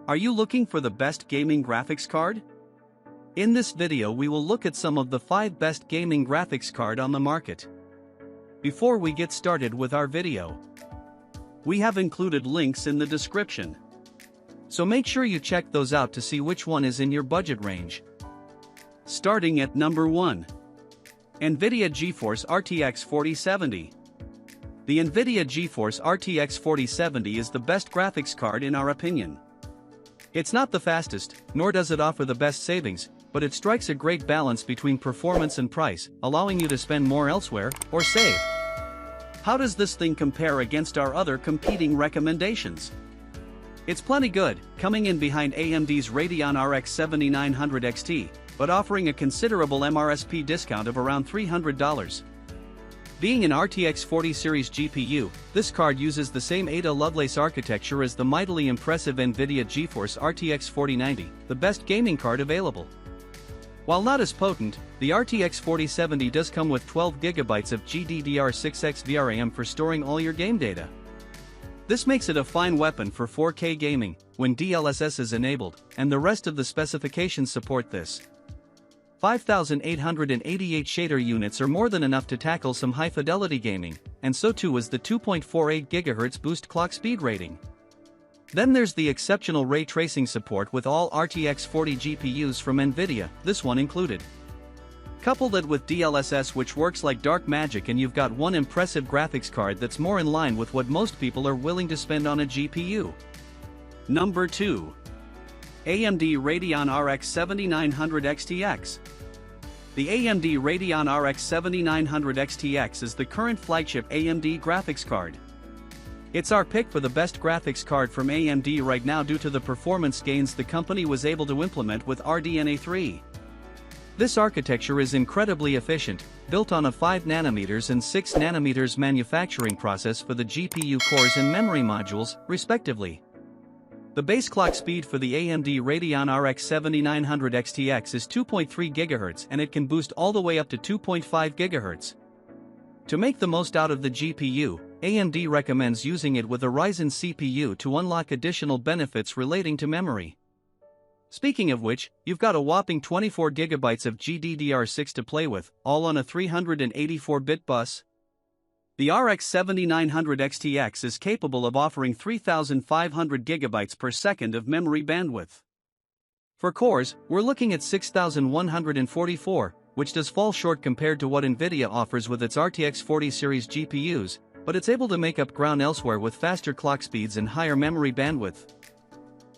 Are you looking for the best gaming graphics card? In this video we will look at some of the 5 best gaming graphics card on the market. Before we get started with our video, we have included links in the description. So make sure you check those out to see which one is in your budget range. Starting at number 1. NVIDIA GeForce RTX 4070. The NVIDIA GeForce RTX 4070 is the best graphics card in our opinion. It's not the fastest, nor does it offer the best savings, but it strikes a great balance between performance and price, allowing you to spend more elsewhere, or save. How does this thing compare against our other competing recommendations? It's plenty good, coming in behind AMD's Radeon RX 7900 XT, but offering a considerable MRSP discount of around $300. Being an RTX 40 series GPU, this card uses the same Ada Lovelace architecture as the mightily impressive NVIDIA GeForce RTX 4090, the best gaming card available. While not as potent, the RTX 4070 does come with 12GB of GDDR6X VRAM for storing all your game data. This makes it a fine weapon for 4K gaming, when DLSS is enabled, and the rest of the specifications support this. 5,888 shader units are more than enough to tackle some high-fidelity gaming, and so too is the 2.48 GHz boost clock speed rating. Then there's the exceptional ray tracing support with all RTX 40 GPUs from NVIDIA, this one included. Couple that with DLSS, which works like dark magic, and you've got one impressive graphics card that's more in line with what most people are willing to spend on a GPU. Number 2. AMD Radeon RX 7900 XTX. The AMD Radeon RX 7900 XTX is the current flagship AMD graphics card. It's our pick for the best graphics card from AMD right now due to the performance gains the company was able to implement with RDNA 3. This architecture is incredibly efficient, built on a 5nm and 6nm manufacturing process for the GPU cores and memory modules, respectively. The base clock speed for the AMD Radeon RX 7900 XTX is 2.3 GHz, and it can boost all the way up to 2.5 GHz. To make the most out of the GPU, AMD recommends using it with a Ryzen CPU to unlock additional benefits relating to memory. Speaking of which, you've got a whopping 24GB of GDDR6 to play with, all on a 384-bit bus. The RX 7900 XTX is capable of offering 3,500 GB per second of memory bandwidth. For cores, we're looking at 6,144, which does fall short compared to what NVIDIA offers with its RTX 40 series GPUs, but it's able to make up ground elsewhere with faster clock speeds and higher memory bandwidth.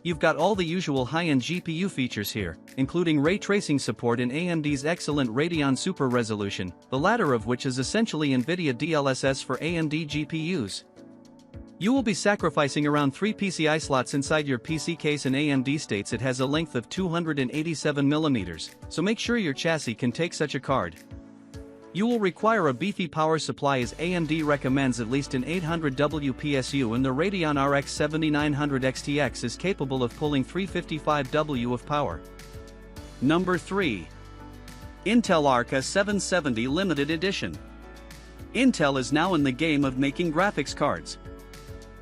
You've got all the usual high-end GPU features here, including ray tracing support and AMD's excellent Radeon Super Resolution, the latter of which is essentially NVIDIA DLSS for AMD GPUs. You will be sacrificing around 3 PCI slots inside your PC case, and AMD states it has a length of 287mm, so make sure your chassis can take such a card. You will require a beefy power supply, as AMD recommends at least an 800W PSU, and the Radeon RX 7900 XTX is capable of pulling 355W of power. Number 3. Intel Arc 770 Limited Edition. Intel is now in the game of making graphics cards.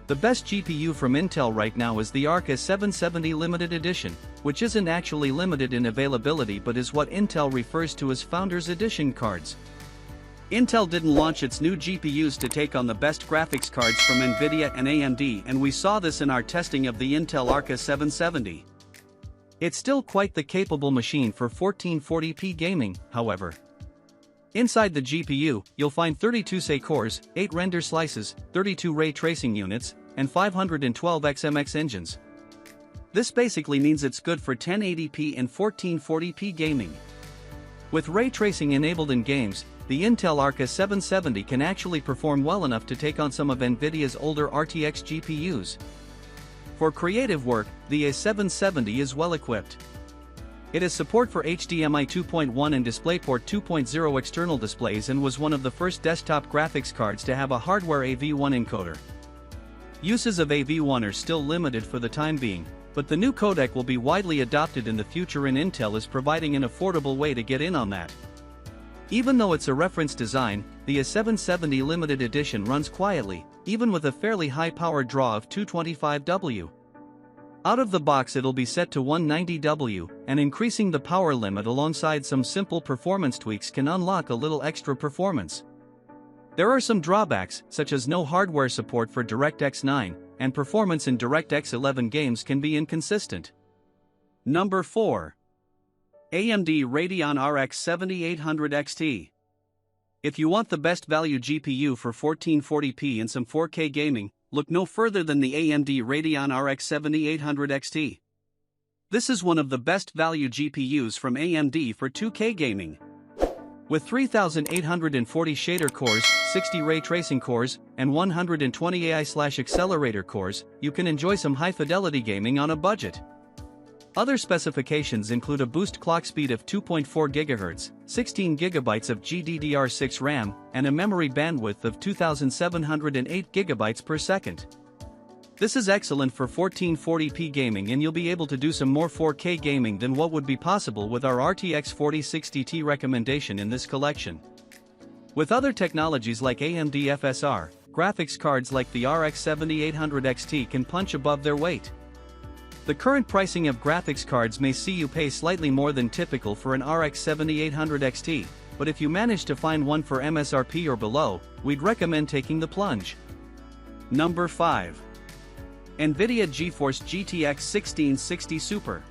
The best GPU from Intel right now is the Arc 770 Limited Edition, which isn't actually limited in availability but is what Intel refers to as Founders Edition cards. Intel didn't launch its new GPUs to take on the best graphics cards from NVIDIA and AMD, and we saw this in our testing of the Intel Arc 770. It's still quite the capable machine for 1440p gaming, however. Inside the GPU, you'll find 32 SE cores, 8 render slices, 32 ray tracing units, and 512 XMX engines. This basically means it's good for 1080p and 1440p gaming. With ray tracing enabled in games, the Intel Arc 770 can actually perform well enough to take on some of NVIDIA's older RTX GPUs. For creative work, the A770 is well equipped. It has support for HDMI 2.1 and DisplayPort 2.0 external displays, and was one of the first desktop graphics cards to have a hardware AV1 encoder. Uses of AV1 are still limited for the time being, but the new codec will be widely adopted in the future, and Intel is providing an affordable way to get in on that. Even though it's a reference design, the A770 Limited Edition runs quietly, even with a fairly high power draw of 225W. Out of the box it'll be set to 190W, and increasing the power limit alongside some simple performance tweaks can unlock a little extra performance. There are some drawbacks, such as no hardware support for DirectX 9, and performance in DirectX 11 games can be inconsistent. Number 4. AMD Radeon RX 7800 XT. If you want the best value GPU for 1440p and some 4K gaming, look no further than the AMD Radeon RX 7800 XT. This is one of the best value GPUs from AMD for 2K gaming. With 3840 shader cores, 60 ray tracing cores, and 120 AI/accelerator cores, you can enjoy some high-fidelity gaming on a budget. Other specifications include a boost clock speed of 2.4 GHz, 16 GB of GDDR6 RAM, and a memory bandwidth of 2708 GB per second. This is excellent for 1440p gaming, and you'll be able to do some more 4K gaming than what would be possible with our RTX 4060 recommendation in this collection. With other technologies like AMD FSR, graphics cards like the RX 7800 XT can punch above their weight. The current pricing of graphics cards may see you pay slightly more than typical for an RX 7800 XT, but if you manage to find one for MSRP or below, we'd recommend taking the plunge. Number 5. NVIDIA GeForce GTX 1660 Super.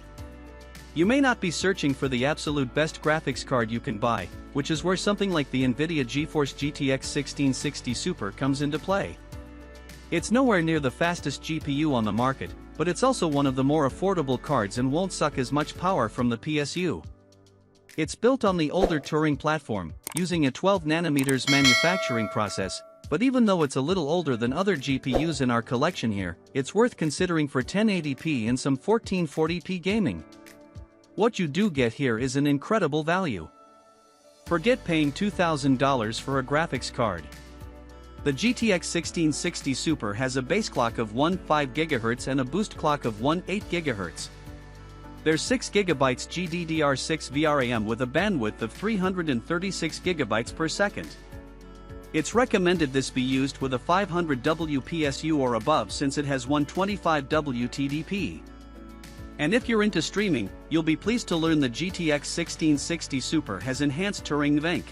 You may not be searching for the absolute best graphics card you can buy, which is where something like the NVIDIA GeForce GTX 1660 Super comes into play. It's nowhere near the fastest GPU on the market, but it's also one of the more affordable cards and won't suck as much power from the PSU. It's built on the older Turing platform, using a 12nm manufacturing process, but even though it's a little older than other GPUs in our collection here, it's worth considering for 1080p and some 1440p gaming. What you do get here is an incredible value. Forget paying $2,000 for a graphics card. The GTX 1660 Super has a base clock of 1.5 GHz and a boost clock of 1.8 GHz. There's 6 GB GDDR6 VRAM with a bandwidth of 336 GB per second. It's recommended this be used with a 500W PSU or above, since it has 125W TDP. And if you're into streaming, you'll be pleased to learn the GTX 1660 Super has enhanced Turing Venk.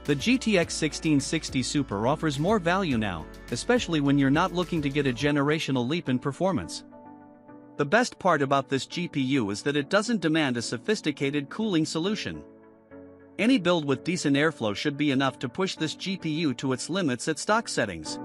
The GTX 1660 Super offers more value now, especially when you're not looking to get a generational leap in performance. The best part about this GPU is that it doesn't demand a sophisticated cooling solution. Any build with decent airflow should be enough to push this GPU to its limits at stock settings.